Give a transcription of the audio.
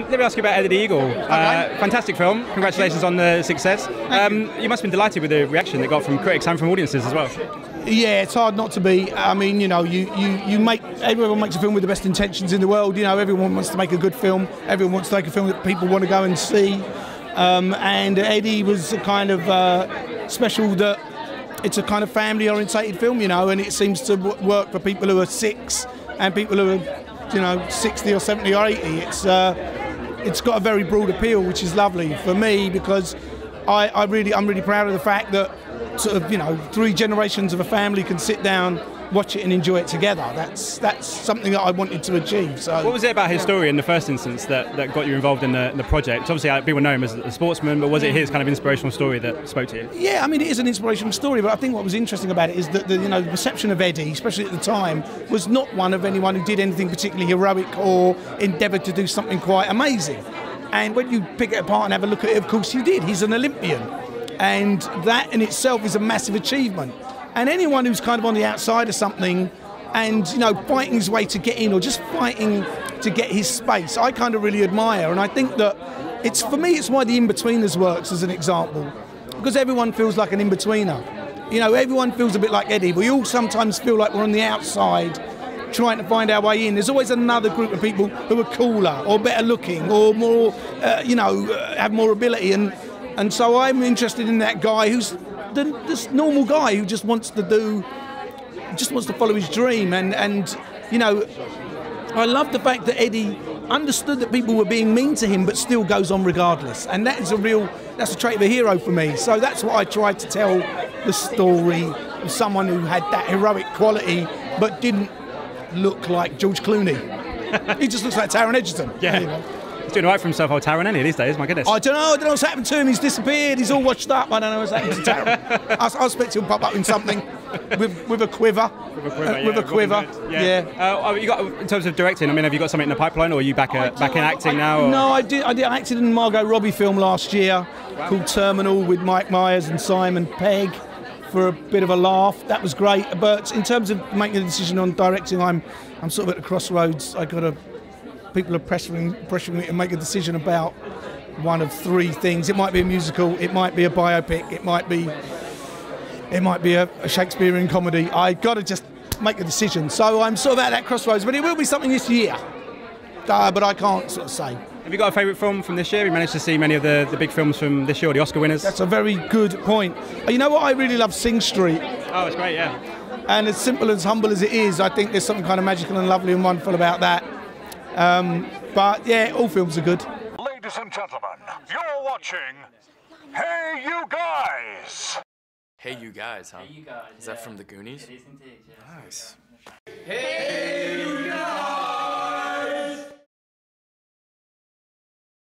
Let me ask you about Eddie the Eagle. Fantastic film. Congratulations on the success. You must have been delighted with the reaction it got from critics and from audiences as well. Yeah, it's hard not to be. I mean, you know, everyone makes a film with the best intentions in the world. You know, everyone wants to make a good film. Everyone wants to make a film that people want to go and see. And Eddie was a kind of special that it's a kind of family-orientated film, you know, and it seems to work for people who are 6 and people who are, you know, 60 or 70 or 80. It's got a very broad appeal, which is lovely for me because I'm really proud of the fact that sort of, you know, 3 generations of a family can sit down, watch it and enjoy it together. That's something that I wanted to achieve. So, what was it about his story in the first instance that got you involved in the project? Obviously, people know him as a sportsman, but was it his kind of inspirational story that spoke to you? Yeah, I mean, it is an inspirational story, but I think what was interesting about it is that the perception of Eddie, especially at the time, was not one of anyone who did anything particularly heroic or endeavoured to do something quite amazing. And when you pick it apart and have a look at it, of course you did. He's an Olympian. And that in itself is a massive achievement. And anyone who's kind of on the outside of something and, you know, fighting his way to get in or just fighting to get his space, I kind of really admire. And I think that for me, it's why the In-Betweeners works as an example. Because everyone feels like an in-betweener. You know, everyone feels a bit like Eddie. We all sometimes feel like we're on the outside trying to find our way in. There's always another group of people who are cooler or better looking or more, have more ability. And so I'm interested in that guy who's this normal guy who just wants to follow his dream. And you know, I love the fact that Eddie understood that people were being mean to him, but still goes on regardless. And that's a trait of a hero for me. So that's what I tried to tell the story of someone who had that heroic quality, but didn't look like George Clooney. He just looks like Taron Egerton. Yeah. You know? He's doing all right for himself, old Taron, isn't he, these days? My goodness. I don't know what's happened to him. He's disappeared. He's all washed up. I don't know what's happened to Taron. I expect he'll pop up in something with a quiver. With a quiver. Yeah. You got, in terms of directing, I mean, have you got something in the pipeline, or are you back in acting now? Or? No, I acted in a Margot Robbie film last year called Terminal with Mike Myers and Simon Pegg for a bit of a laugh. That was great. But in terms of making a decision on directing, I'm sort of at the crossroads. People are pressuring me to make a decision about one of 3 things. It might be a musical, it might be a biopic, it might be a Shakespearean comedy. I got to just make a decision. So I'm sort of at that crossroads, but it will be something this year. But I can't sort of say. Have you got a favourite film from this year? Have you managed to see many of the big films from this year, or the Oscar winners? That's a very good point. You know what? I really love Sing Street. Oh, it's great, yeah. And as simple and humble as it is, I think there's something kind of magical and lovely and wonderful about that. But yeah, all films are good. Ladies and gentlemen, you're watching Hey You Guys! Hey You Guys, huh? Hey You Guys. Is that from the Goonies? It is indeed, yeah. Nice. Hey!